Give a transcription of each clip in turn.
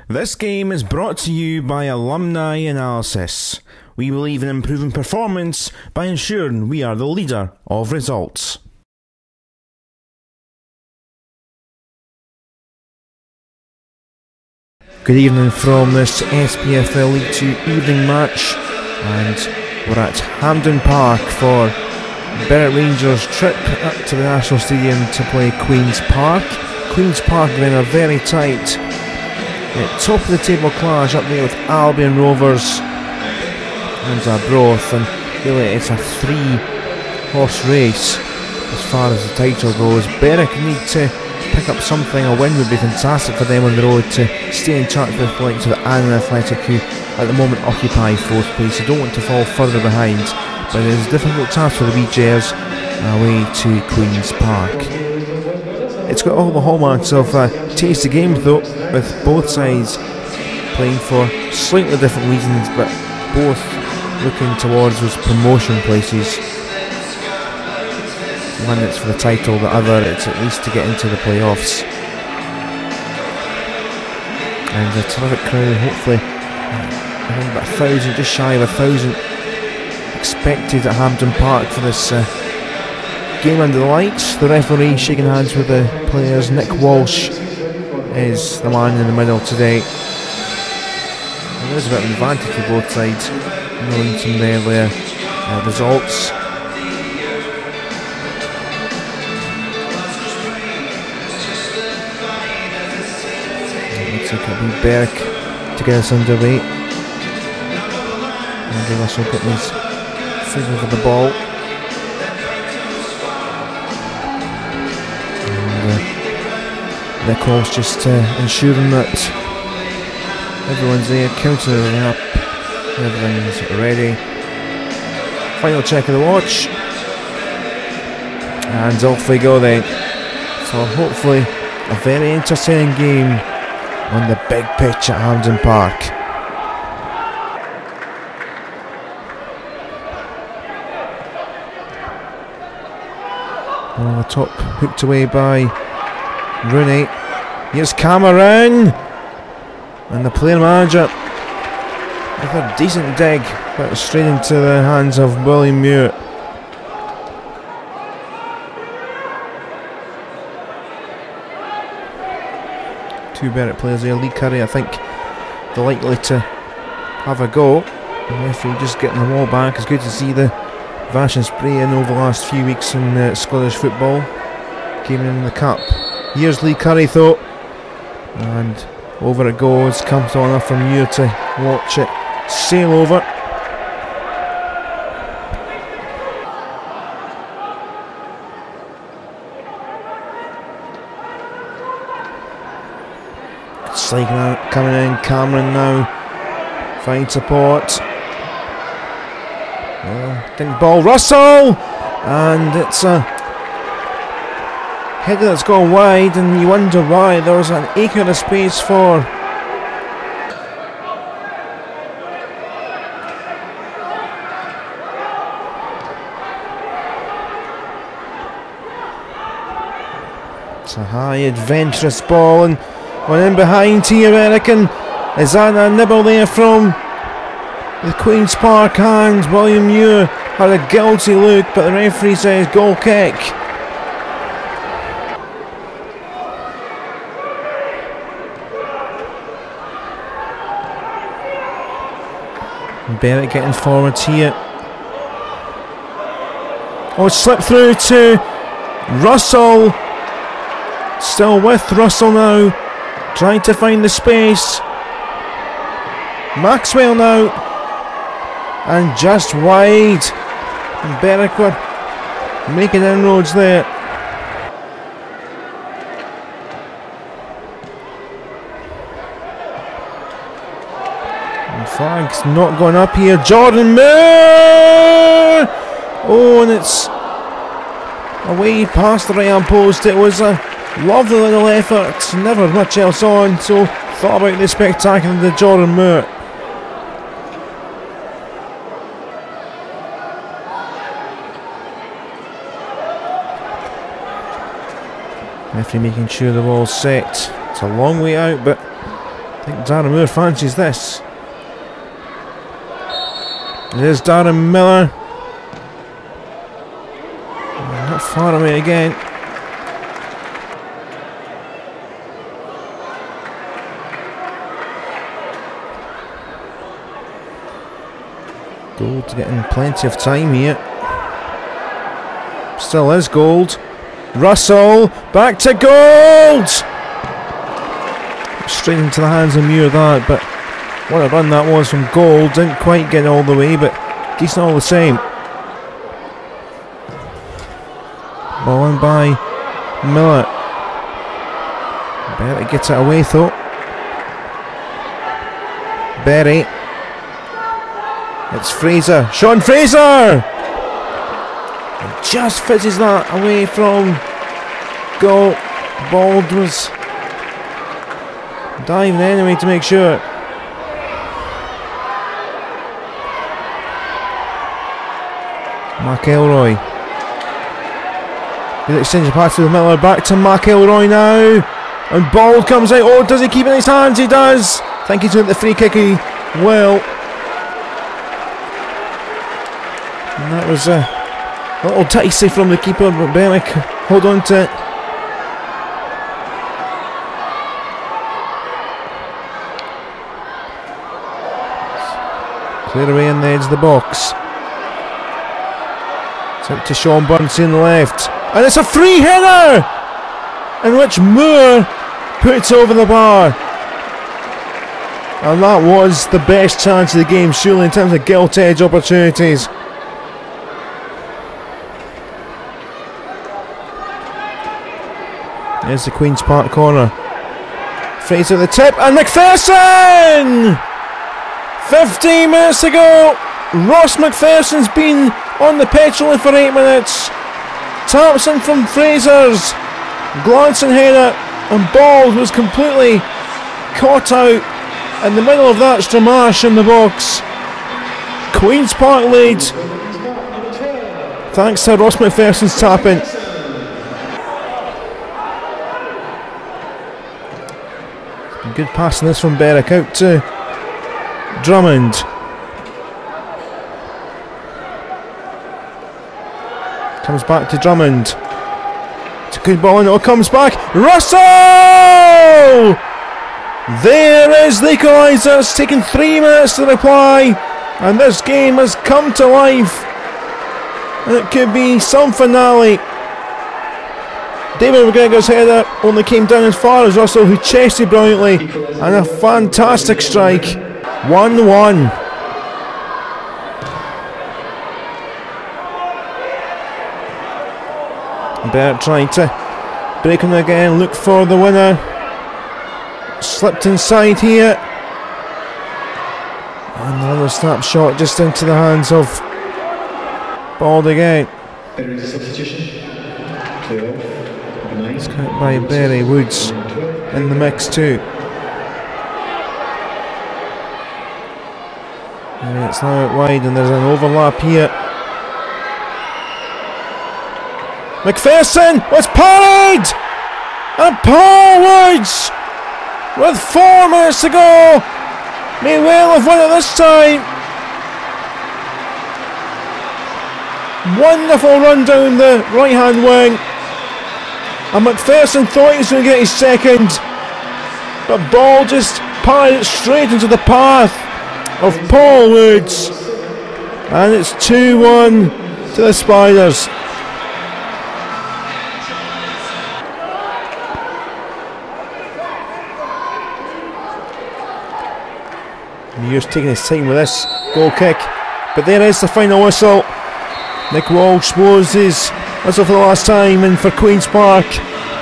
This game is brought to you by Alumni Analysis. We believe in improving performance by ensuring we are the leader of results. Good evening from this SPFL League 2 evening match, and we're at Hampden Park for Berwick Rangers' trip up to the National Stadium to play Queen's Park. Queen's Park are in a very tight top of the table clash up there with Albion Rovers and Arbroath, and really it's a 3-horse race as far as the title goes. Berwick need to pick up something. A win would be fantastic for them on the road to stay in touch with the likes of Annan Athletic, who at the moment occupy 4th place. They don't want to fall further behind, but it is a difficult task for the BJs away to Queen's Park. It's got all the hallmarks of tasty games though, with both sides playing for slightly different reasons, but both looking towards those promotion places. One it's for the title, the other it's at least to get into the playoffs. And a terrific crowd, hopefully around about 1,000, just shy of 1,000 expected at Hampden Park for this game under the lights. The referee shaking hands with the players. Nick Walsh is the man in the middle today. And there's a bit of an advantage for both sides, knowing some of the earlier results. Looks like it'll be Berwick to get us underway. Andrew Russell getting his finger for the ball. Nichols just ensuring that everyone's there, countering up, everything's ready. Final check of the watch, and off we go then for hopefully a very entertaining game on the big pitch at Hampden Park. On the top, hooked away by Rooney. Here's Cameron, and the player manager with a decent dig, but straight into the hands of William Muir. Two Berwick players there. Lee Curry, I think they're likely to have a go. The referee just getting the ball back. It's good to see the Vash and spray in over the last few weeks in Scottish football. Came in the cup. Here's Lee Curry though, and over it goes. Comes on enough from Muir to watch it sail over. Slide coming in. Cameron now finds support. Didn't ball. Russell, and it's a header that's gone wide, and you wonder why. There was an acre of space for it's a high adventurous ball, and one in behind here, Eric, and is that a nibble there from the Queen's Park hands? William Muir had a guilty look, but the referee says goal kick. Berwick getting forward here. Oh, it's slipped through to Russell. Still with Russell now, trying to find the space. Maxwell now, and just wide. And Berwick were making inroads there. And flag's not going up here. Jordan Moore! Oh, and it's away past the right hand post. It was a lovely little effort, never much else on, so thought about the spectacular the Jordan Moore. Referee making sure the ball's set. It's a long way out, but I think Darren Moore fancies this. There's Darren Miller. Not far away again. Gold getting plenty of time here. Still is Gold. Russell, back to Gold! Straight into the hands of Muir that, but what a run that was from Gold. Didn't quite get all the way, but decent all the same. Ball in by Miller. Berry gets it away though. Berry. It's Fraser. Sean Fraser! He just fizzes that away from goal. Bald was diving anyway to make sure. McElroy. Good exchange of passes with Miller. Back to McElroy now. And Bald comes out. Oh, does he keep it in his hands? He does. I think he's doing the free kicky well. And that was a little dicey from the keeper, but Berwick hold on to it. Clear away on the edge of the box. It's out to Sean Burnsley on the left. And it's a free header! In which Moore puts over the bar. And that was the best chance of the game, surely, in terms of gilt edge opportunities. There's the Queen's Park corner. Fraser at the tip, and McPherson! 15 minutes to go. Ross McPherson's been on the petrol for 8 minutes. Patterson from Fraser's glancing header, and Bald was completely caught out in the middle of that Stramash in the box. Queen's Park lead, thanks to Ross McPherson's tapping. Good passing this from Berwick out to Drummond. Comes back to Drummond. It's a good ball and it comes back. Russell! There is the equaliser. It's taken 3 minutes to reply, and this game has come to life. And it could be some finale. David McGregor's header only came down as far as Russell, who chested brilliantly, and a fantastic strike. 1-1. Bert trying to break him again, look for the winner. Slipped inside here. And another snapshot just into the hands of Bald again. It's cut by Berry. Woods in the mix too. And it's now out wide, and there's an overlap here. McPherson was parried! And Paul Woods, with 4 minutes to go, may well have won it this time. Wonderful run down the right hand wing. And McPherson thought he was going to get his second, but Ball just parried it straight into the path of Paul Woods. And it's 2-1 to the Spiders. Muir's taking his time with this goal kick, but there is the final whistle. Nick Walsh blows his whistle for the last time, and for Queen's Park,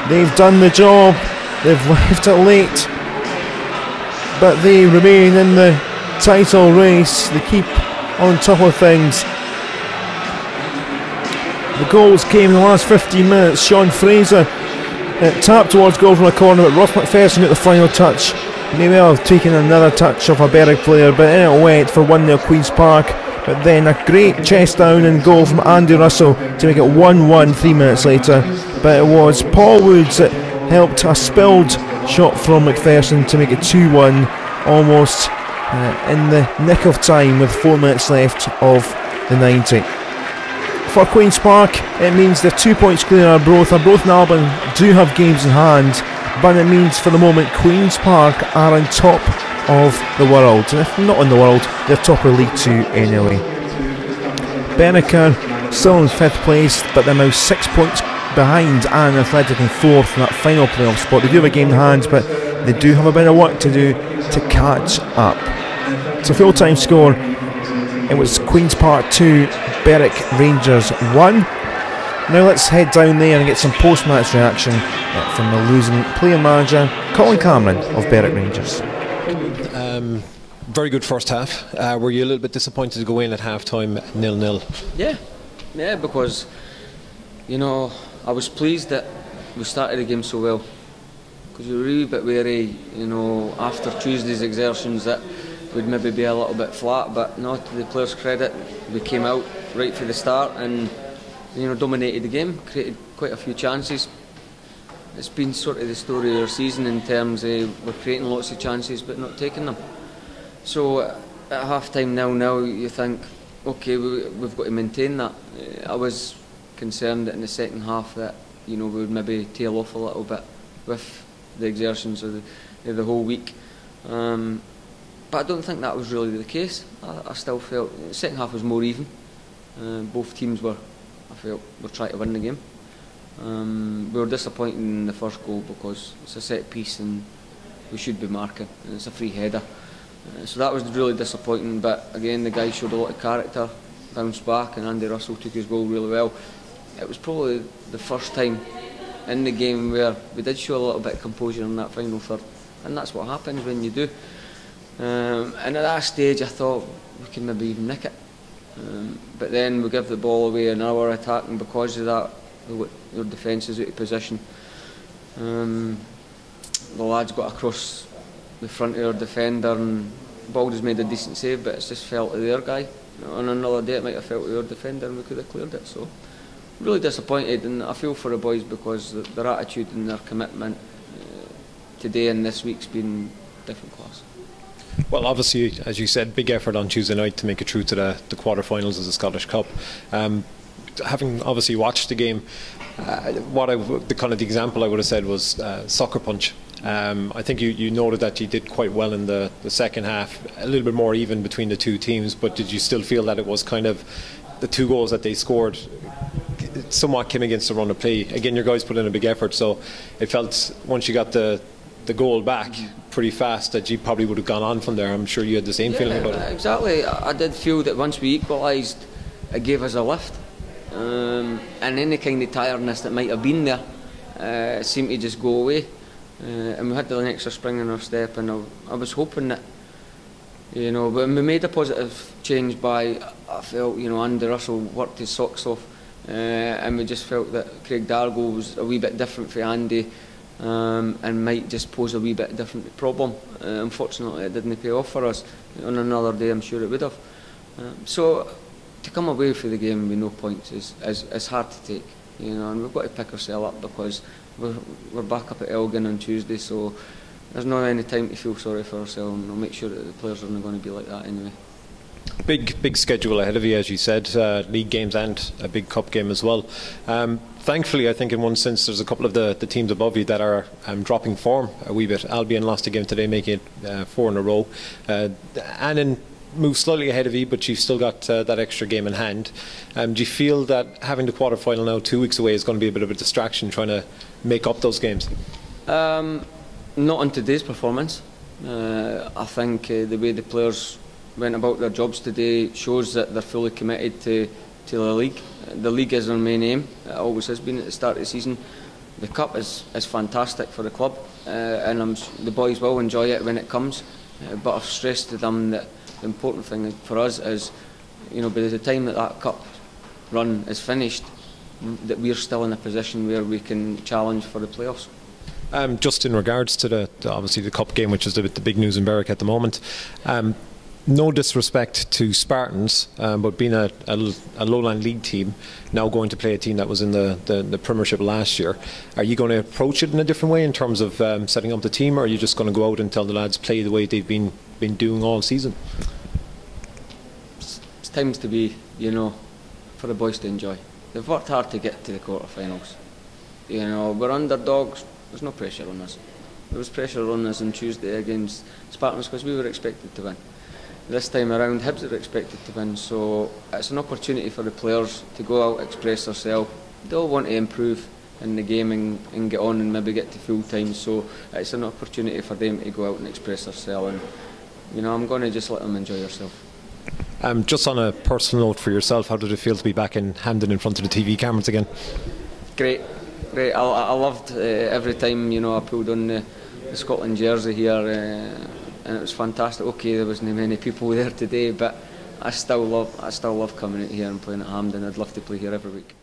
they've done the job. They've left it late, but they remain in the title race. They keep on top of things. The goals came in the last 15 minutes. Sean Fraser tapped towards goal from a corner, but Ross McPherson got the final touch. May well have taken another touch off a Berwick player, but in it went for 1-0 Queen's Park. But then a great chest down and goal from Andy Russell to make it 1-1 3 minutes later. But it was Paul Woods that helped a spilled shot from McPherson to make it 2-1. almost in the nick of time with 4 minutes left of the 90. For Queen's Park, it means they're 2 points clear of Arbroath. Arbroath and Albion do have games in hand, but it means for the moment Queen's Park are on top of the world, and if not in the world, they're top of League 2 anyway. Berwick are still in 5th place, but they're now 6 points behind Ann Athletic in 4th in that final playoff spot. They do have a game in hand, but they do have a bit of work to do to catch up. So full-time score, it was Queen's Park 2, Berwick Rangers 1. Now let's head down there and get some post-match reaction from the losing player manager Callum of Berwick Rangers. Very good first half. Were you a little bit disappointed to go in at half-time 0-0? Yeah, because I was pleased that we started the game so well, because we were a wee bit wary, after Tuesday's exertions that we'd maybe be a little bit flat, but no, to the players' credit, we came out right for the start and dominated the game, created quite a few chances. It's been sort of the story of our season in terms of we're creating lots of chances but not taking them. So at half-time now you think, okay, we've got to maintain that. I was concerned that in the second half that we would maybe tail off a little bit with the exertions of the whole week. But I don't think that was really the case. I still felt the second half was more even. Both teams were trying to win the game. We were disappointed in the first goal because it's a set piece and we should be marking, and it's a free header. So that was really disappointing, but again the guys showed a lot of character, bounced back, and Andy Russell took his goal really well. It was probably the first time in the game where we did show a little bit of composure in that final third, and that's what happens when you do. And at that stage I thought we can maybe even nick it, but then we give the ball away in our attack, and because of that our defence is out of position. The lads got across the front of our defender and Baldy's made a decent save, but it's just fell to their guy. On another day it might have fell to our defender and we could have cleared it. So really disappointed, and I feel for the boys because their attitude and their commitment today and this week's been different class. Well, obviously, as you said, big effort on Tuesday night to make it through to the quarter-finals of the Scottish Cup. Having obviously watched the game, the example I would have said was soccer punch. I think you noted that you did quite well in the second half, a little bit more even between the two teams, but did you still feel that it was kind of the 2 goals that they scored somewhat came against the run of play? Again, your guys put in a big effort, so it felt once you got the goal back pretty fast that you probably would have gone on from there. I'm sure you had the same feeling about it. Exactly. I did feel that once we equalised it gave us a lift, and any kind of tiredness that might have been there seemed to just go away, and we had an extra spring in our step, and I was hoping that but we made a positive change by, I felt Andy Russell worked his socks off, and we just felt that Craig Dargo was a wee bit different for Andy, and might just pose a wee bit different problem. Unfortunately it didn't pay off for us. On another day I'm sure it would have. So to come away from the game with no points is hard to take, and we've got to pick ourselves up because we're back up at Elgin on Tuesday, so there's not any time to feel sorry for ourselves, and I'll make sure that the players are not going to be like that anyway. Big schedule ahead of you, as you said, league games and a big cup game as well. Thankfully, I think in one sense there's a couple of the teams above you that are dropping form a wee bit. Albion lost a game today, making it 4 in a row. Annan moved slightly ahead of you, but you've still got that extra game in hand. Do you feel that having the quarter-final now 2 weeks away is going to be a bit of a distraction trying to make up those games? Not on today's performance. I think the way the players went about their jobs today shows that they're fully committed to the league. The league is their main aim. It always has been at the start of the season. The cup is fantastic for the club, and the boys will enjoy it when it comes. But I've stressed to them that the important thing for us is, by the time that cup run is finished, that we're still in a position where we can challenge for the playoffs. Just in regards to obviously the cup game, which is the big news in Berwick at the moment, no disrespect to Spartans, but being a lowland league team, now going to play a team that was in the Premiership last year, are you going to approach it in a different way in terms of setting up the team, or are you just going to go out and tell the lads play the way they've been doing all season? It's times to be, for the boys to enjoy. They've worked hard to get to the quarterfinals. We're underdogs. There's no pressure on us. There was pressure on us on Tuesday against Spartans because we were expected to win. This time around, Hibs are expected to win, so it's an opportunity for the players to go out, express themselves. They all want to improve in the game and get on and maybe get to full time, so it's an opportunity for them to go out and express themselves, and I'm going to just let them enjoy themselves. Just on a personal note for yourself, how did it feel to be back in Hampden in front of the TV cameras again? Great. I loved every time I pulled on the Scotland jersey here, and it was fantastic. Okay, there wasn't many people there today, but I still love coming out here and playing at Hampden. I'd love to play here every week.